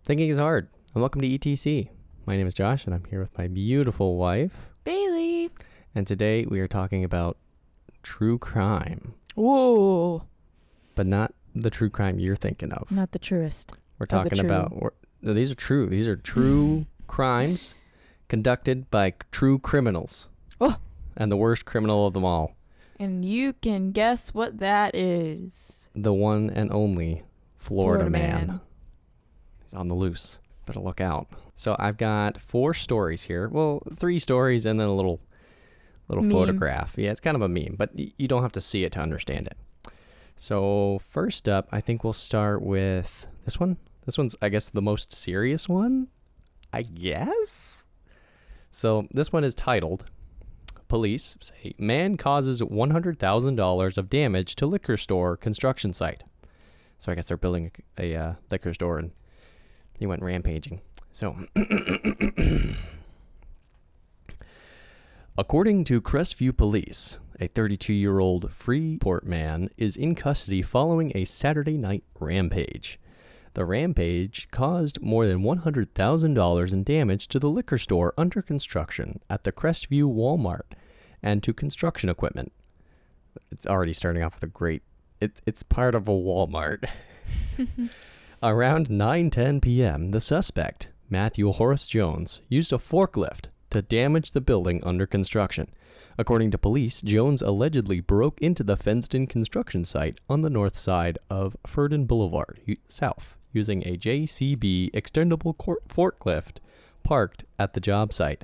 Thinking is hard. And welcome to ETC. My name is Josh, and I'm here with my beautiful wife, Bailey. And today we are talking about true crime. Whoa. But not the true crime you're thinking of. Not the truest. We're talking about... No, these are true. These are true crimes conducted by true criminals. Oh. And the worst criminal of them all. And you can guess what that is. The one and only FloridaMan. Man. He's on the loose. Better look out. So I've got 4 stories here. Well, 3 stories and then a little meme. Photograph. Yeah, it's kind of a meme, but you don't have to see it to understand it. So first up, I think we'll start with this one. This one's, I guess, the most serious one, I guess. So this one is titled, Police Say Man Causes $100,000 of Damage to Liquor Store Construction Site. So I guess they're building a liquor store and he went rampaging. So, according to Crestview Police, a 32-year-old Freeport man is in custody following a Saturday night rampage. The rampage caused more than $100,000 in damage to the liquor store under construction at the Crestview Walmart and to construction equipment. It's already starting off with a great... It's part of a Walmart. Around 9:10 p.m., the suspect, Matthew Horace Jones, used a forklift to damage the building under construction. According to police, Jones allegedly broke into the fenced-in construction site on the north side of Ferdinand Boulevard, south, using a JCB extendable forklift parked at the job site.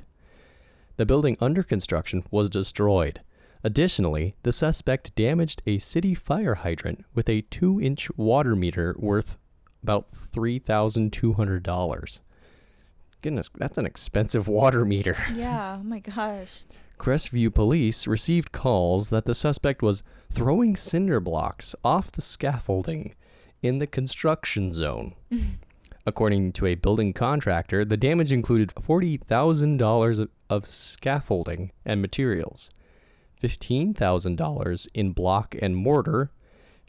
The building under construction was destroyed. Additionally, the suspect damaged a city fire hydrant with a 2-inch water meter worth about $3,200. Goodness, that's an expensive water meter. Yeah, oh my gosh. Crestview Police received calls that the suspect was throwing cinder blocks off the scaffolding in the construction zone. According to a building contractor, the damage included $40,000 of scaffolding and materials, $15,000 in block and mortar,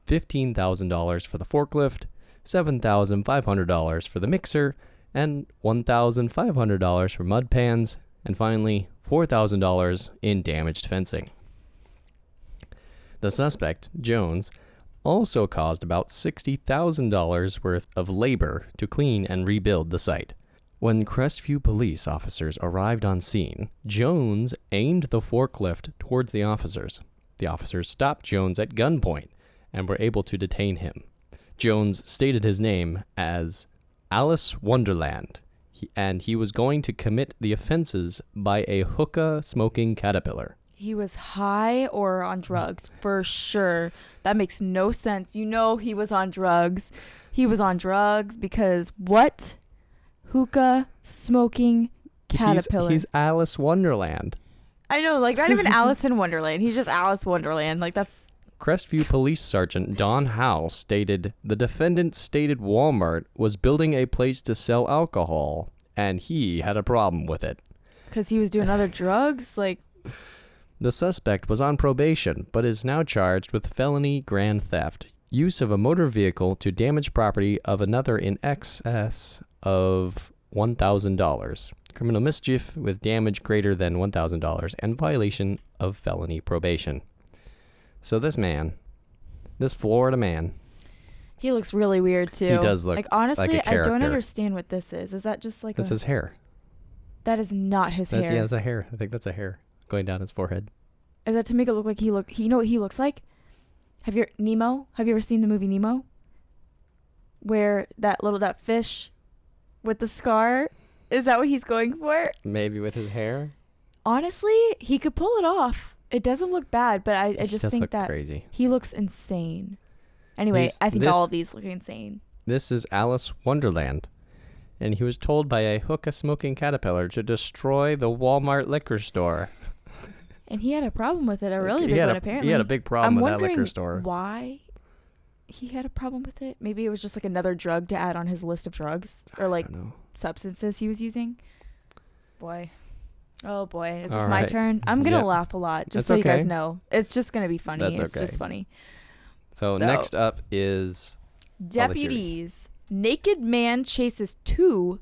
$15,000 for the forklift, $7,500 for the mixer, and $1,500 for mud pans, and finally, $4,000 in damaged fencing. The suspect, Jones, also caused about $60,000 worth of labor to clean and rebuild the site. When Crestview police officers arrived on scene, Jones aimed the forklift towards the officers. The officers stopped Jones at gunpoint and were able to detain him. Jones stated his name as Alice Wonderland, and he was going to commit the offenses by a hookah smoking caterpillar. He was high or on drugs, for sure. That makes no sense. You know he was on drugs. He was on drugs because what? Hookah smoking caterpillar. He's Alice Wonderland. I know, like not even Alice in Wonderland. He's just Alice Wonderland. Like that's... Crestview Police Sergeant Don Howe stated, the defendant stated Walmart was building a place to sell alcohol, and he had a problem with it. Because he was doing other drugs? Like... The suspect was on probation, but is now charged with felony grand theft, use of a motor vehicle to damage property of another in excess of $1,000, criminal mischief with damage greater than $1,000, and violation of felony probation. So this man, this Florida man. He looks really weird too. He does look like honestly, like a character. I don't understand what this is. Is that just like That's his hair. That is not his hair. Yeah, that's a hair. I think that's a hair going down his forehead. Is that to make it look like you know what he looks like? Have you ever seen the movie Nemo? Where that fish with the scar, is that what he's going for? Maybe with his hair? Honestly, he could pull it off. It doesn't look bad, but I just think that crazy. He looks insane. Anyway, I think all of these look insane. This is Alice Wonderland, and he was told by a hookah smoking caterpillar to destroy the Walmart liquor store. And he had a problem with it, a really big one apparently. He had a big problem with that liquor store. Why he had a problem with it? Maybe it was just like another drug to add on his list of drugs or like substances he was using. Boy. Oh boy, is this my turn? I'm going to laugh a lot, just so you guys know. It's just going to be funny. It's just funny. So next up is... Deputies Naked man chases two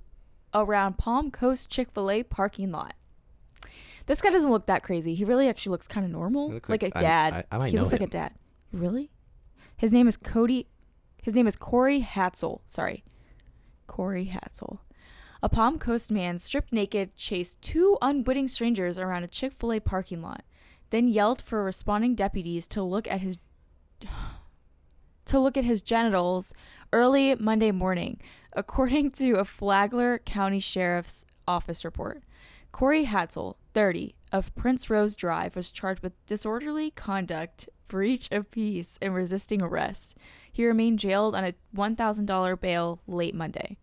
around Palm Coast Chick-fil-A parking lot. This guy doesn't look that crazy. He really actually looks kind of normal. Like a dad. I might he know looks him. like a dad. Really? His name is Corey Hadsell. Sorry. Corey Hadsell. A Palm Coast man stripped naked chased two unwitting strangers around a Chick-fil-A parking lot, then yelled for responding deputies to look at his genitals early Monday morning, according to a Flagler County Sheriff's Office report. Corey Hadsell, 30, of Prince Rose Drive, was charged with disorderly conduct, breach of peace, and resisting arrest. He remained jailed on a $1,000 bail late Monday.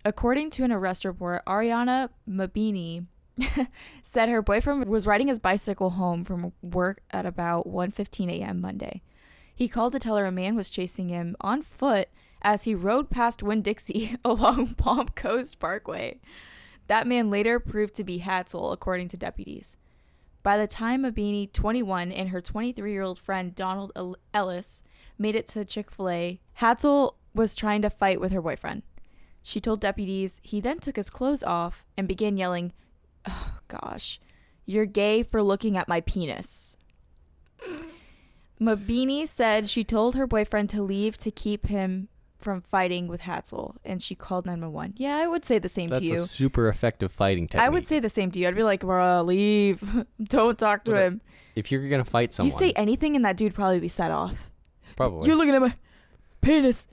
According to an arrest report, Ariana Mabini said her boyfriend was riding his bicycle home from work at about 1:15 a.m. Monday. He called to tell her a man was chasing him on foot as he rode past Winn-Dixie along Palm Coast Parkway. That man later proved to be Hadsell, according to deputies. By the time Mabini, 21, and her 23-year-old friend Donald Ellis made it to Chick-fil-A, Hadsell was trying to fight with her boyfriend. She told deputies he then took his clothes off and began yelling, "Oh, gosh, you're gay for looking at my penis." Mabini said she told her boyfriend to leave to keep him from fighting with Hadsell, and she called 911. Yeah, I would say the same to you. That's a super effective fighting technique. I would say the same to you. I'd be like, bro, leave. Don't talk to him. If you're going to fight someone. You say anything and that dude probably be set off. Probably. You're looking at my penis.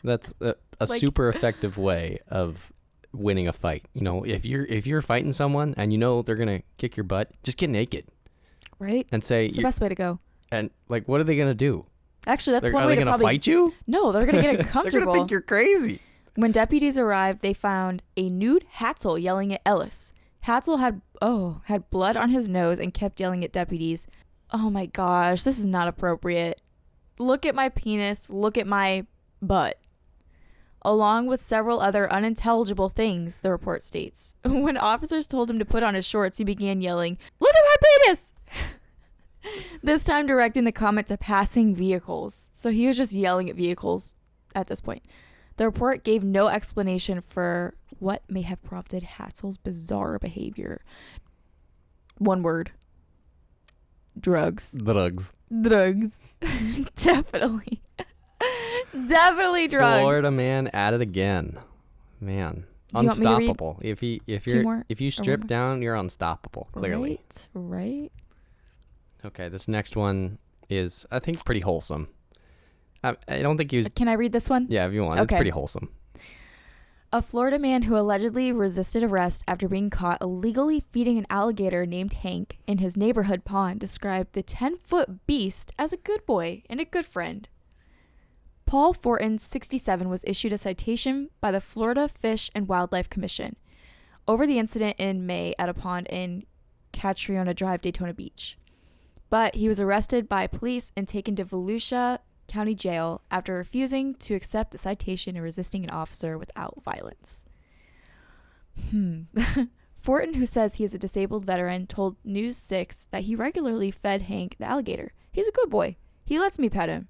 That's a super effective way of winning a fight. You know, if you're fighting someone and you know they're going to kick your butt, just get naked. Right? And say... It's the best way to go. And, like, what are they going to do? Actually, that's one are way they to gonna probably... fight you? No, they're going to get it comfortable. They're going to think you're crazy. When deputies arrived, they found a nude Hadsell yelling at Ellis. Hadsell had blood on his nose and kept yelling at deputies. Oh my gosh, this is not appropriate. Look at my penis. Look at my butt. Along with several other unintelligible things, the report states. When officers told him to put on his shorts, he began yelling, "Look at my penis!" This time directing the comment to passing vehicles. So he was just yelling at vehicles at this point. The report gave no explanation for what may have prompted Hadsell's bizarre behavior. One word. Drugs. Definitely. Definitely drugs. Florida man at it again. Man. Unstoppable. If you strip down, you're unstoppable, clearly. Right. Okay, this next one is, I think, pretty wholesome. I don't think he was... Can I read this one? Yeah, if you want. Okay. It's pretty wholesome. A Florida man who allegedly resisted arrest after being caught illegally feeding an alligator named Hank in his neighborhood pond described the 10-foot beast as a good boy and a good friend. Paul Fortin, 67, was issued a citation by the Florida Fish and Wildlife Commission over the incident in May at a pond in Catriona Drive, Daytona Beach. But he was arrested by police and taken to Volusia County Jail after refusing to accept the citation and resisting an officer without violence. Fortin, who says he is a disabled veteran, told News 6 that he regularly fed Hank the alligator. He's a good boy. He lets me pet him.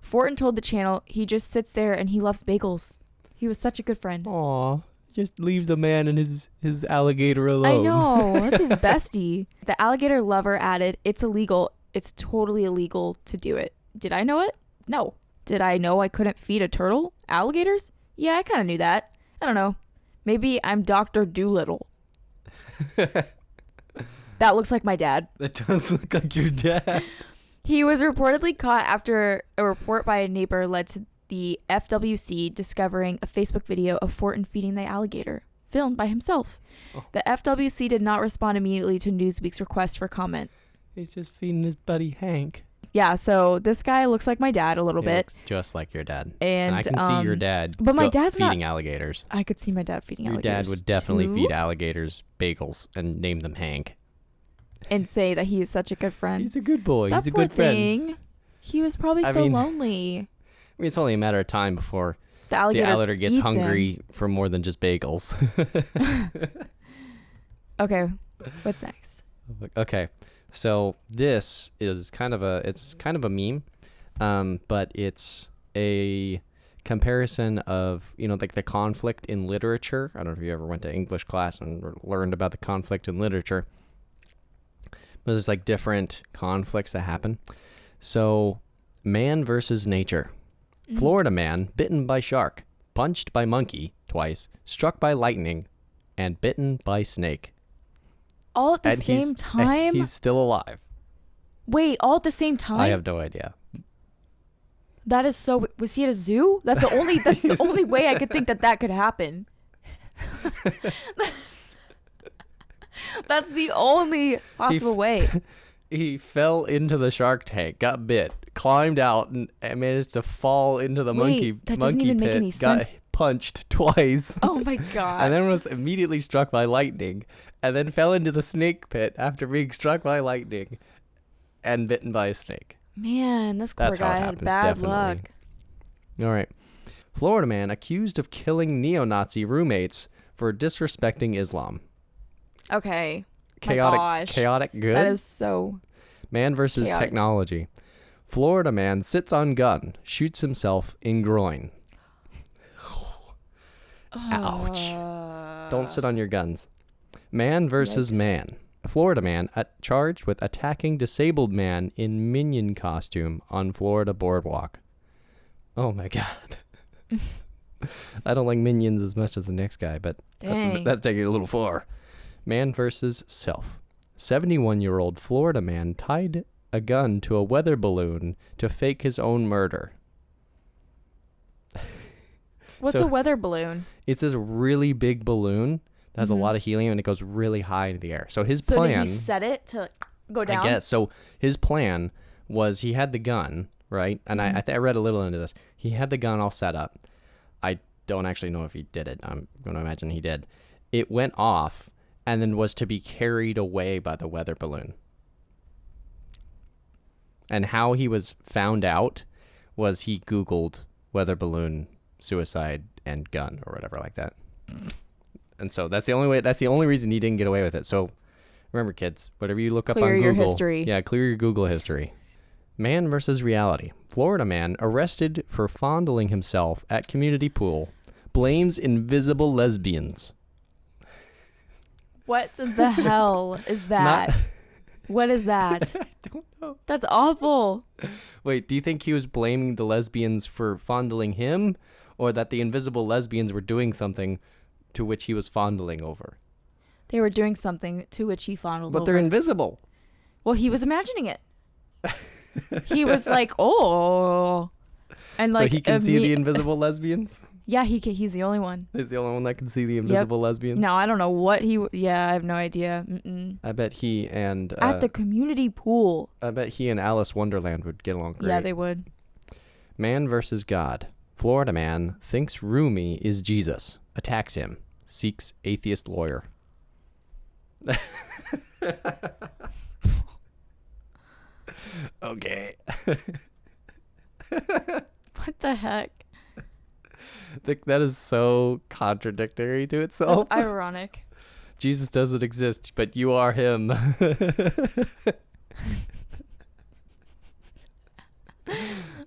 Fortin told the channel he just sits there and he loves bagels. He was such a good friend. Aw, just leave the man and his alligator alone. I know. That's his bestie. The alligator lover added, "It's illegal. It's totally illegal to do it." Did I know it? No. Did I know I couldn't feed a turtle? Alligators? Yeah, I kind of knew that. I don't know. Maybe I'm Dr. Doolittle. That looks like my dad. That does look like your dad. He was reportedly caught after a report by a neighbor led to the FWC discovering a Facebook video of Fortin feeding the alligator, filmed by himself. Oh. The FWC did not respond immediately to Newsweek's request for comment. He's just feeding his buddy Hank. Yeah, so this guy looks like my dad a little bit. Looks just like your dad. And I can see your dad but my dad's feeding alligators. I could see my dad feeding alligators. Your dad would definitely feed alligators bagels and name them Hank. And say that he is such a good friend. He's a good boy. That He's a good thing. friend. He was probably lonely. I mean, it's only a matter of time before the alligator gets hungry for more than just bagels. Okay, what's next? Okay, so this is kind of a meme, but it's a comparison of, like the conflict in literature. I don't know if you ever went to English class and learned about the conflict in literature. But there's like different conflicts that happen. So, man versus nature. Florida man bitten by shark, punched by monkey twice, struck by lightning, and bitten by snake. All at the same time? He's still alive. Wait, all at the same time? I have no idea. That is so... Was he at a zoo? That's the only way I could think that could happen. That's the only possible way. He fell into the shark tank, got bit, climbed out, and managed to fall into the monkey that doesn't even pit, make any got sense. Punched twice. Oh my god. And then was immediately struck by lightning, and then fell into the snake pit after being struck by lightning and bitten by a snake. Man, this poor guy had bad luck. All right. Florida man accused of killing neo-Nazi roommates for disrespecting Islam. Okay. Chaotic good? That is so... Man versus chaotic. technology. Florida man sits on gun, shoots himself in groin. Ouch. Don't sit on your guns. Man versus man. A Florida man charged with attacking disabled man in minion costume on Florida boardwalk. Oh my god. I don't like minions as much as the next guy, but that's taking it a little far. Man versus self. 71-year-old Florida man tied a gun to a weather balloon to fake his own murder. What's a weather balloon? It's this really big balloon that has a lot of helium, and it goes really high into the air. So his plan... So did he set it to go down? I guess. So his plan was he had the gun, right? And I read a little into this. He had the gun all set up. I don't actually know if he did it. I'm going to imagine he did. It went off and then was to be carried away by the weather balloon. And how he was found out was he Googled weather balloon suicide and gun or whatever like that. And so that's the only reason he didn't get away with it. So remember, kids, whatever you look up on Google. Clear your history. Yeah, clear your Google history. Man versus reality. Florida man arrested for fondling himself at community pool. Blames invisible lesbians. What the hell is that? What is that? I don't know. That's awful. Wait, do you think he was blaming the lesbians for fondling him, or that the invisible lesbians were doing something to which he was fondling over? They were doing something to which he fondled over. But they're invisible. Well, he was imagining it. He was like, oh. And so he can see the invisible lesbians? Yeah, he's the only one. He's the only one that can see the invisible lesbians? No, I don't know what yeah, I have no idea. I bet he and... at the community pool. I bet he and Alice Wonderland would get along great. Yeah, they would. Man versus God. Florida man thinks Rumi is Jesus. Attacks him. Seeks atheist lawyer. Okay. What the heck? That is so contradictory to itself. That's ironic. Jesus doesn't exist, but you are him.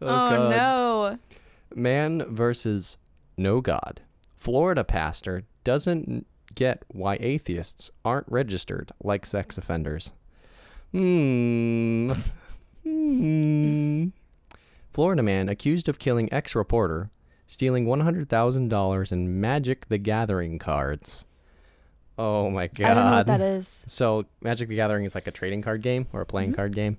Oh no. Man versus no God. Florida pastor doesn't get why atheists aren't registered like sex offenders. Florida man accused of killing ex-reporter, stealing $100,000 in Magic the Gathering cards. Oh my god. I don't know what that is. So Magic the Gathering is like a trading card game or a playing card game.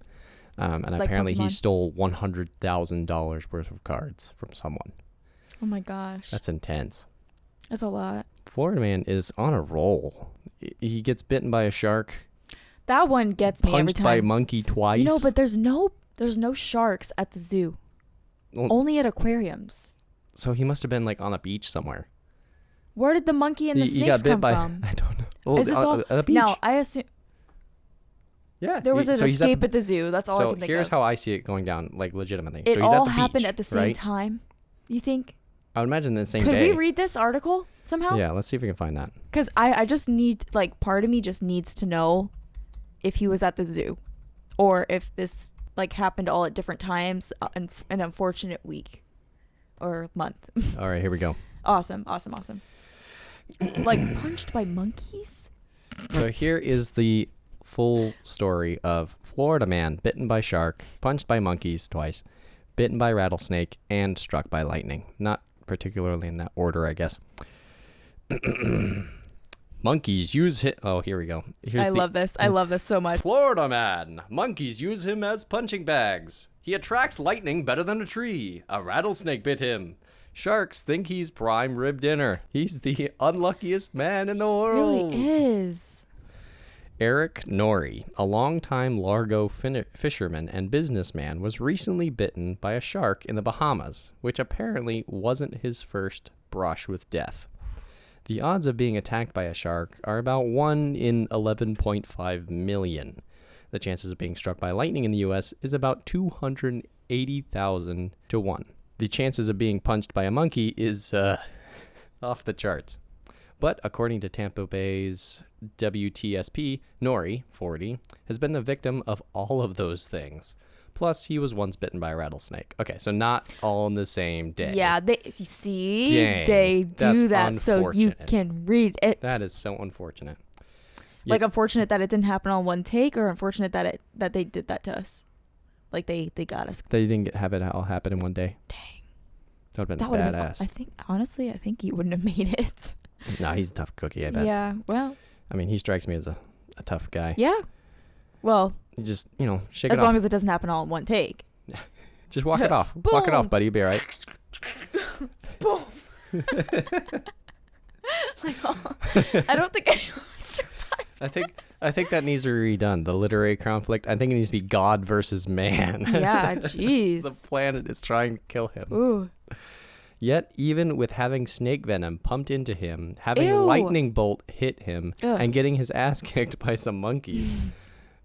And like apparently Pokemon. He stole $100,000 worth of cards from someone. Oh my gosh. That's intense. That's a lot. Florida man is on a roll. He gets bitten by a shark. That one gets me every time. Punched by a monkey twice. You know, but there's no sharks at the zoo. Well, only at aquariums. So he must have been like on a beach somewhere. Where did the monkey and the snakes come from? I don't know. Oh, is this all? At a beach. No, I assume. Yeah. There was an escape at the zoo. That's all I can think of. So here's how I see it going down, like legitimately. It so he's all at the happened beach, at the same time, you think? I would imagine the same day. Could we read this article somehow? Yeah, let's see if we can find that. Because I just need, like, part of me just needs to know if he was at the zoo or if this, like, happened all at different times, an unfortunate week. or month. All right, here we go. Awesome. Like punched by monkeys? So here is the full story of FloridaMan bitten by shark, punched by monkeys twice, bitten by rattlesnake, and struck by lightning. Not particularly in that order, I guess. Monkeys use him. Oh, here we go. I love this. I love this so much. FloridaMan. Monkeys use him as punching bags. He attracts lightning better than a tree. A rattlesnake bit him. Sharks think he's prime rib dinner. He's the unluckiest man in the world. Really is. Eric Norrie, a longtime Largo fisherman and businessman, was recently bitten by a shark in the Bahamas, which apparently wasn't his first brush with death. The odds of being attacked by a shark are about 1 in 11.5 million. The chances of being struck by lightning in the U.S. is about 280,000 to 1. The chances of being punched by a monkey is off the charts. But according to Tampa Bay's WTSP, Norrie, 40, has been the victim of all of those things. Plus, he was once bitten by a rattlesnake. Okay, so not all in the same day. Yeah, they do that so you can read it. That is so unfortunate. Like, unfortunate that it didn't happen on one take, or unfortunate that they did that to us? Like, they got us. They didn't have it all happen in one day. Dang. That would have been badass. I think he wouldn't have made it. No, he's a tough cookie, I bet. Yeah, well. I mean, he strikes me as a tough guy. Yeah. Well. You just, shake it off. As long as it doesn't happen all in one take. Just walk it off. Walk it off, buddy. You'll be all right. Boom. I don't think anyone would survive. I think that needs to be redone. The literary conflict. I think it needs to be God versus man. Yeah, jeez. The planet is trying to kill him. Ooh. Yet, even with having snake venom pumped into him, having Ew. a lightning bolt hit him, Ugh. and getting his ass kicked by some monkeys,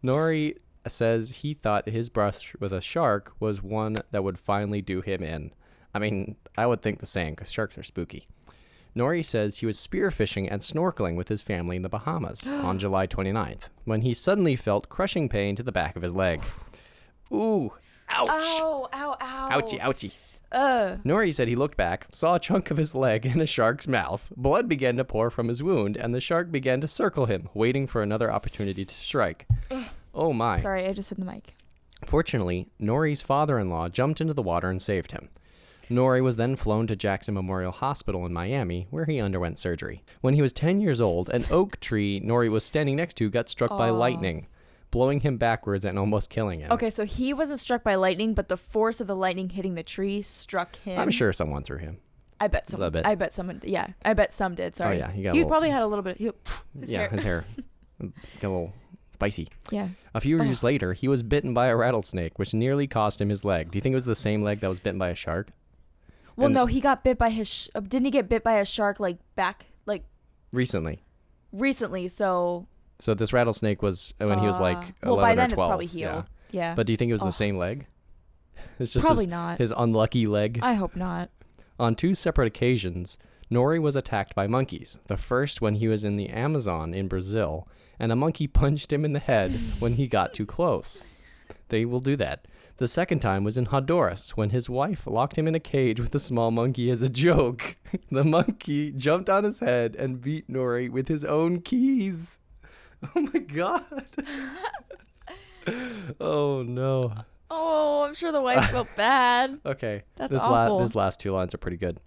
Norrie says he thought his brush with a shark was one that would finally do him in. I mean, I would think the same, because sharks are spooky. Norrie says he was spearfishing and snorkeling with his family in the Bahamas on July 29th, when he suddenly felt crushing pain to the back of his leg. Ooh, ouch. Ow, ow, ow. Ouchie, ouchie. Norrie said he looked back, saw a chunk of his leg in a shark's mouth. Blood began to pour from his wound, and the shark began to circle him, waiting for another opportunity to strike. Oh my. Sorry, I just hit the mic. Fortunately, Norrie's father-in-law jumped into the water and saved him. Norrie was then flown to Jackson Memorial Hospital in Miami, where he underwent surgery. When he was 10 years old, an oak tree Norrie was standing next to got struck by lightning, blowing him backwards and almost killing him. Okay, so he wasn't struck by lightning, but the force of the lightning hitting the tree struck him. I'm sure someone threw him. I bet someone. I bet someone. Yeah, I bet some did. Sorry. Oh yeah, he probably had a little bit. His hair got a little spicy. Yeah. A few years later, he was bitten by a rattlesnake, which nearly cost him his leg. Do you think it was the same leg that was bitten by a shark? Well, no, he got bit by his. Didn't he get bit by a shark recently? Recently, so. So this rattlesnake was when he was like 11 well, by then or 12. It's probably healed. Yeah. But do you think it was the same leg? It's just probably not. His unlucky leg. I hope not. On 2 separate occasions, Norrie was attacked by monkeys. The first when he was in the Amazon in Brazil, and a monkey punched him in the head when he got too close. They will do that. The second time was in Honduras, when his wife locked him in a cage with a small monkey as a joke. The monkey jumped on his head and beat Norrie with his own keys. Oh my God. Oh no. Oh, I'm sure the wife felt bad. Okay. That's awful. These last 2 lines are pretty good.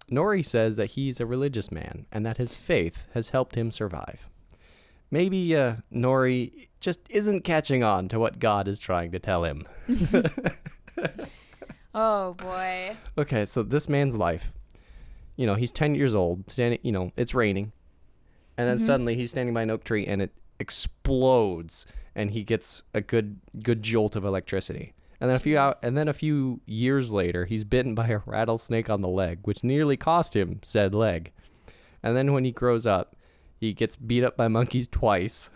Norrie says that he's a religious man and that his faith has helped him survive. Maybe Norrie just isn't catching on to what God is trying to tell him. Oh boy. Okay, so this man's life, he's 10 years old, standing, it's raining, and then suddenly he's standing by an oak tree and it explodes and he gets a good jolt of electricity. And then a few years later, he's bitten by a rattlesnake on the leg, which nearly cost him said leg. And then when he grows up, he gets beat up by monkeys twice.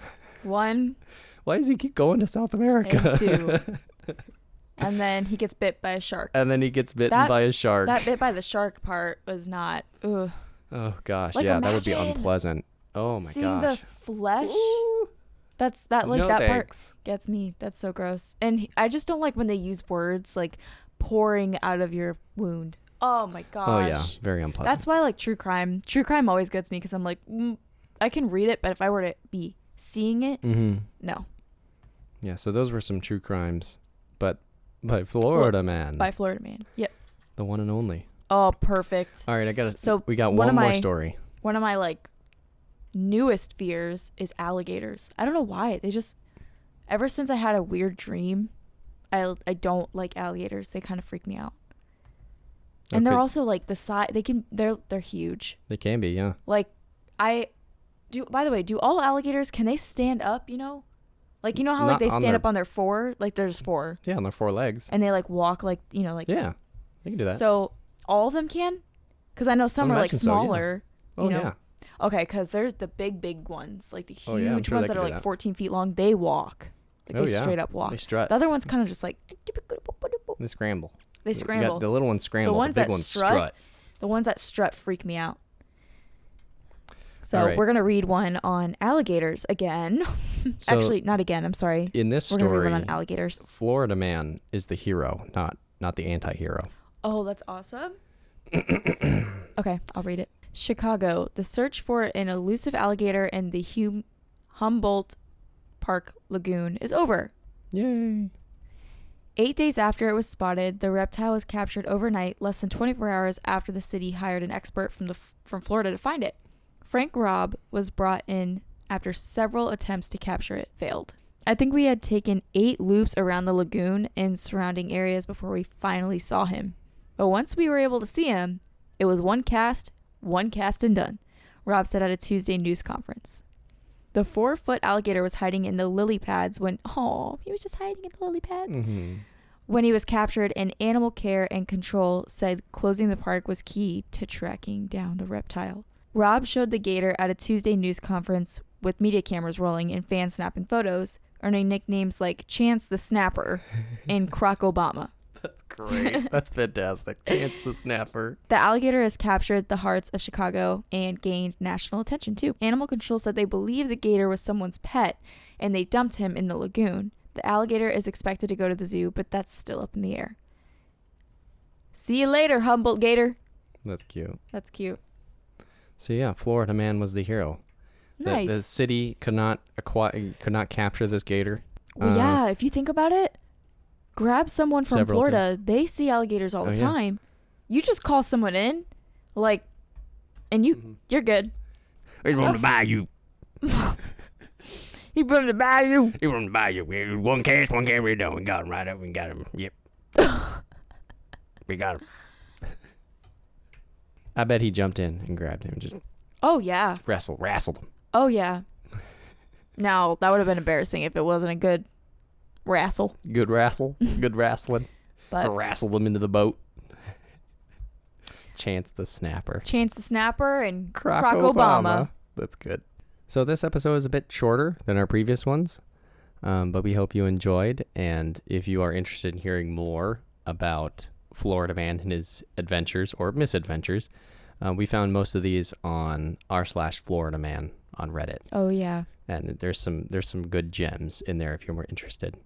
1. Why does he keep going to South America? And 2. And then he gets bit by a shark. And then he gets bitten by a shark. That bit by the shark part was not. Ugh. Oh gosh, that would be unpleasant. Oh my gosh. Seeing the flesh. Ooh. That part gets me. That's so gross. And I just don't like when they use words like pouring out of your wound. Oh my gosh. Oh yeah, very unpleasant. That's why I like true crime always gets me because I'm like, I can read it, but if I were to be seeing it, no. Yeah, so those were some true crimes, but by FloridaMan. By FloridaMan. Yep. The one and only. Oh, perfect. All right, we got one more story. One of my like newest fears is alligators. I don't know why. They just, ever since I had a weird dream, I don't like alligators. They kind of freak me out. And they're also like the size. They're huge. They can be, yeah. Like, by the way, do all alligators, can they stand up, you know? Like, you know how like they stand up on their four? Like there's four. Yeah, on their four legs. And they like walk like, you know, like. Yeah, they can do that. So all of them can? Because I know some are like smaller. So, yeah. You know? Yeah. Okay, because there's the big ones, like the huge ones that are like 14 feet long. They walk. Like they straight up walk. They strut. The other ones kind of just like. They scramble. They scramble. The little ones scramble. The big ones strut. The ones that strut freak me out. So we're going to read one on alligators again. So actually, not again. I'm sorry. In this story, we're going to read one on alligators. FloridaMan is the hero, not the anti-hero. Oh, that's awesome. Okay, I'll read it. Chicago. The search for an elusive alligator in the Humboldt Park Lagoon is over. Yay. 8 days after it was spotted, the reptile was captured overnight, less than 24 hours after the city hired an expert from Florida to find it. Frank Robb was brought in after several attempts to capture it failed. I think we had taken 8 loops around the lagoon and surrounding areas before we finally saw him. But once we were able to see him, it was one cast and done, Robb said at a Tuesday news conference. The 4-foot alligator was hiding in the lily pads he was just hiding in the lily pads. Mm-hmm. When he was captured, and animal care and control said closing the park was key to tracking down the reptile. Robb showed the gator at a Tuesday news conference with media cameras rolling and fans snapping photos, earning nicknames like Chance the Snapper and Croc Obama. That's great. That's fantastic. Chance the Snapper. The alligator has captured the hearts of Chicago and gained national attention too. Animal control said they believe the gator was someone's pet and they dumped him in the lagoon. The alligator is expected to go to the zoo, but that's still up in the air. See you later, Humboldt Gator. That's cute. That's cute. So yeah, FloridaMan was the hero. Nice. The city could not capture this gator. Well, yeah, if you think about it, grab someone from Florida. Times. They see alligators all the time. You just call someone in, like, and you're good. He's from the bayou. He from the bayou. He from the bayou. One cast, one camera done. We got him right up. We got him. Yep. We got him. I bet he jumped in and grabbed him and just. Oh yeah. Wrestled him. Oh yeah. Now that would have been embarrassing if it wasn't a good wrestle. Good wrestle. Good wrestling. But wrestled him into the boat. Chance the Snapper. Chance the Snapper and Croc Obama. That's good. So this episode is a bit shorter than our previous ones, but we hope you enjoyed. And if you are interested in hearing more about FloridaMan and his adventures or misadventures, we found most of these on r/FloridaMan on Reddit. Oh yeah. And there's some good gems in there if you're more interested.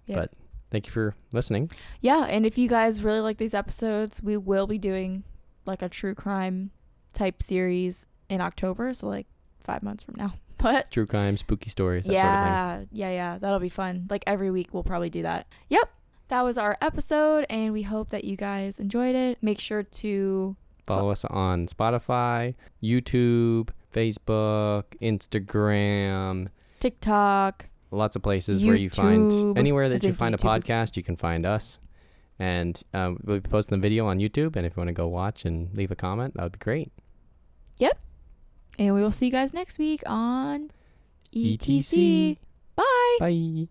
Yep. But thank you for listening. Yeah, and if you guys really like these episodes, we will be doing like a true crime type series in October, so like 5 months from now. But true crime, spooky stories, that sort of thing. Yeah, that'll be fun. Like every week we'll probably do that. Yep. That was our episode, and we hope that you guys enjoyed it. Make sure to follow us on Spotify, YouTube, Facebook, Instagram, TikTok, lots of places where you find anywhere that you find a podcast, you can find us. And we'll be posting the video on YouTube, and if you want to go watch and leave a comment, that would be great. Yep. And we will see you guys next week on ETC. Bye. Bye.